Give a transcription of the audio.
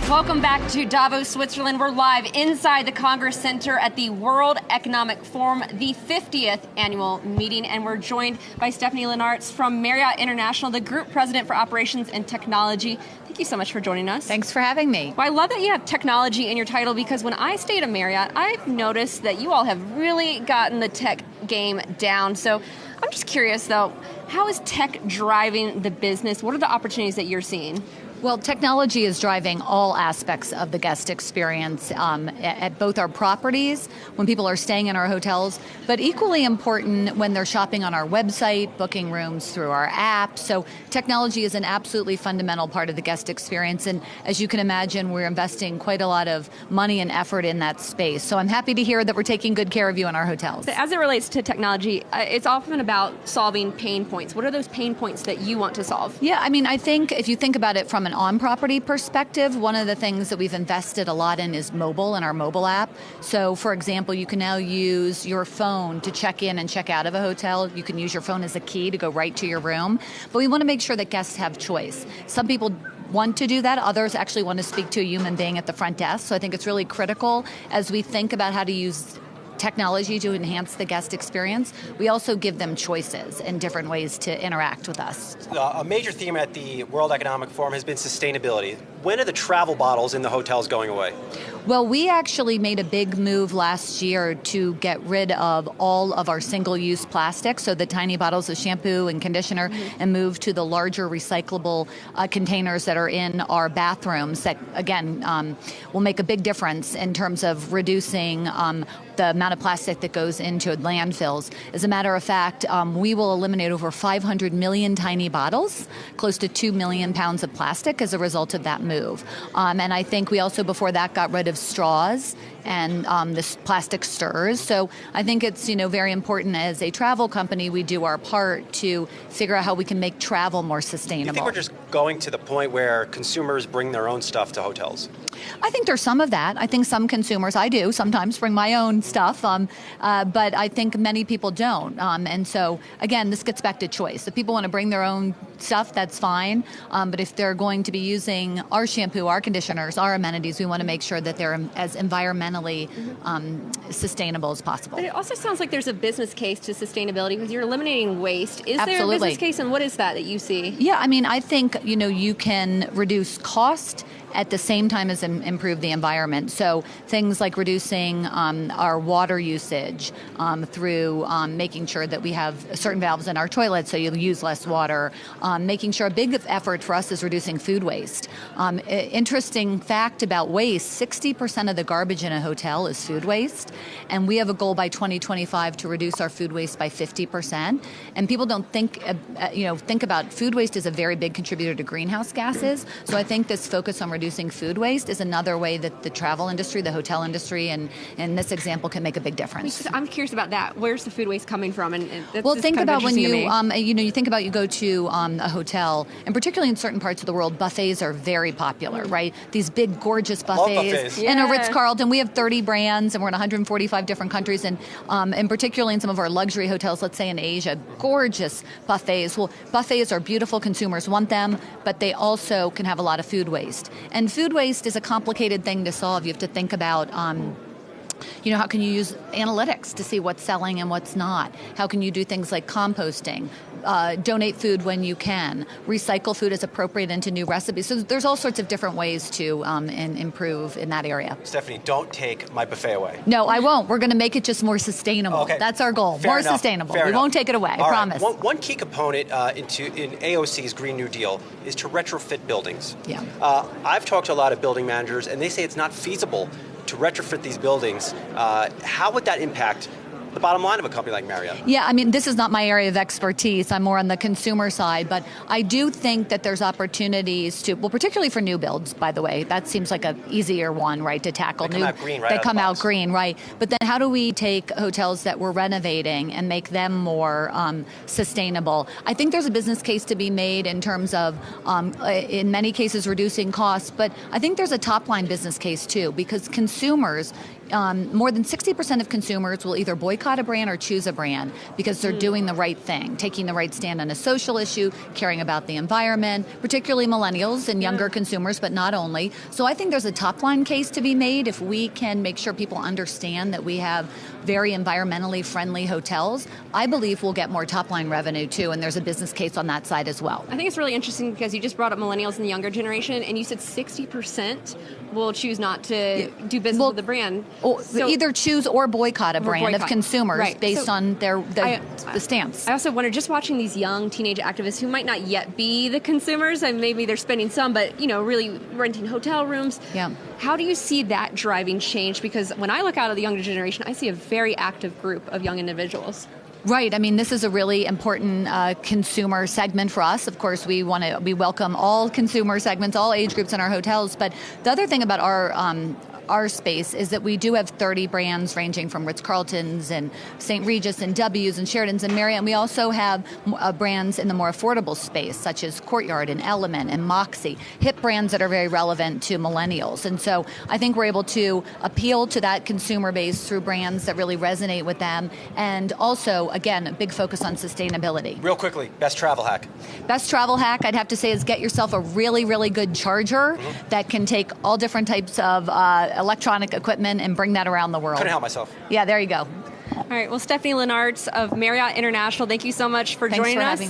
Welcome back to Davos, Switzerland. We're live inside the Congress Center at the World Economic Forum, the 50th annual meeting, and we're joined by Stephanie Linnartz from Marriott International, the Group President for Operations and Technology. Thank you so much for joining us. Thanks for having me. Well, I love that you have technology in your title, because when I stayed at Marriott, I've noticed that you all have really gotten the tech game down. So I'm just curious, though, how is tech driving the business? What are the opportunities that you're seeing? Well, technology is driving all aspects of the guest experience at both our properties, when people are staying in our hotels, but equally important when they're shopping on our website, booking rooms through our app. So technology is an absolutely fundamental part of the guest experience. And as you can imagine, we're investing quite a lot of money and effort in that space. So I'm happy to hear that we're taking good care of you in our hotels. As it relates to technology, it's often about solving pain points. What are those pain points that you want to solve? Yeah, I mean, I think if you think about it from an on-property perspective, one of the things that we've invested a lot in is mobile and our mobile app. So, for example, you can now use your phone to check in and check out of a hotel. You can use your phone as a key to go right to your room. But we want to make sure that guests have choice. Some people want to do that. Others actually want to speak to a human being at the front desk. So I think it's really critical as we think about how to use technology to enhance the guest experience. We also give them choices and different ways to interact with us. A major theme at the World Economic Forum has been sustainability. When are the travel bottles in the hotels going away? Well, we actually made a big move last year to get rid of all of our single-use plastic, so the tiny bottles of shampoo and conditioner, and move to the larger recyclable containers that are in our bathrooms that, again, will make a big difference in terms of reducing the amount of plastic that goes into landfills. As a matter of fact, we will eliminate over 500 million tiny bottles, close to 2 million pounds of plastic as a result of that move. And I think we also, before that, got rid of straws and this plastic stirrers. So I think it's very important as a travel company, we do our part to figure out how we can make travel more sustainable. Do you think we're just going to the point where consumers bring their own stuff to hotels? I think there's some of that. I think some consumers, I do sometimes bring my own stuff, but I think many people don't. And so, again, this gets back to choice. If people want to bring their own stuff, that's fine. But if they're going to be using our shampoo, our conditioners, our amenities, we want to make sure that they're as environmentally sustainable as possible. But it also sounds like there's a business case to sustainability, because you're eliminating waste. Is there a business case, and what is that you see? Yeah, I mean, I think, you can reduce cost at the same time as improve the environment. So things like reducing our water usage through making sure that we have certain valves in our toilets so you'll use less water. Making sure a big effort for us is reducing food waste. Interesting fact about waste, 60% of the garbage in a hotel is food waste. And we have a goal by 2025 to reduce our food waste by 50%. And people don't think about food waste as a very big contributor to greenhouse gases. So I think this focus on reducing food waste is another way that the travel industry, the hotel industry, and in this example can make a big difference. I'm curious about that. Where's the food waste coming from? And well, think about when you think about you go to a hotel, and particularly in certain parts of the world, buffets are very popular, right? These big, gorgeous buffets. In a Ritz-Carlton, we have 30 brands, and we're in 145 different countries, and particularly in some of our luxury hotels, let's say in Asia, gorgeous buffets. Well, buffets are beautiful. Consumers want them, but they also can have a lot of food waste. And food waste is a complicated thing to solve. You have to think about how can you use analytics to see what's selling and what's not? How can you do things like composting? Donate food when you can. Recycle food as appropriate into new recipes. So there's all sorts of different ways to improve in that area. Stephanie, don't take my buffet away. No, I won't. We're going to make it just more sustainable. Okay. That's our goal. More sustainable. We won't take it away, I promise. Right. One key component in AOC's Green New Deal is to retrofit buildings. Yeah. I've talked to a lot of building managers, and they say it's not feasible to retrofit these buildings. How would that impact the bottom line of a company like Marriott? Yeah, I mean, this is not my area of expertise. I'm more on the consumer side, but I do think that there's opportunities to, well, particularly for new builds, by the way. That seems like an easier one, right, to tackle. They come out green, right? They come out green, right. But then how do we take hotels that we're renovating and make them more sustainable? I think there's a business case to be made in terms of, in many cases, reducing costs, but I think there's a top-line business case, too, because consumers, more than 60% of consumers will either boycott a brand or choose a brand because they're doing the right thing, taking the right stand on a social issue, caring about the environment, particularly millennials and younger consumers, but not only. So I think there's a top-line case to be made if we can make sure people understand that we have very environmentally friendly hotels. I believe we'll get more top-line revenue too, and there's a business case on that side as well. I think it's really interesting because you just brought up millennials and the younger generation, and you said 60% will choose not to do business with the brand. So either choose or boycott a brand of consumers based on the stance. I also wonder, just watching these young teenage activists who might not yet be the consumers, and maybe they're spending some, but really renting hotel rooms. Yeah. How do you see that driving change? Because when I look out at the younger generation, I see a very active group of young individuals. Right. I mean, this is a really important consumer segment for us. Of course, we welcome all consumer segments, all age groups in our hotels. But the other thing about our space is that we do have 30 brands ranging from Ritz-Carltons and St. Regis and W's and Sheraton's and Marriott. And we also have brands in the more affordable space, such as Courtyard and Element and Moxie, hip brands that are very relevant to millennials. And so I think we're able to appeal to that consumer base through brands that really resonate with them. And also, again, a big focus on sustainability. Real quickly, best travel hack. Best travel hack, I'd have to say, is get yourself a really, really good charger that can take all different types of electronic equipment and bring that around the world. Couldn't help myself. Yeah, there you go. All right. Well, Stephanie Linnartz of Marriott International, thank you so much for joining us. Thanks for having me.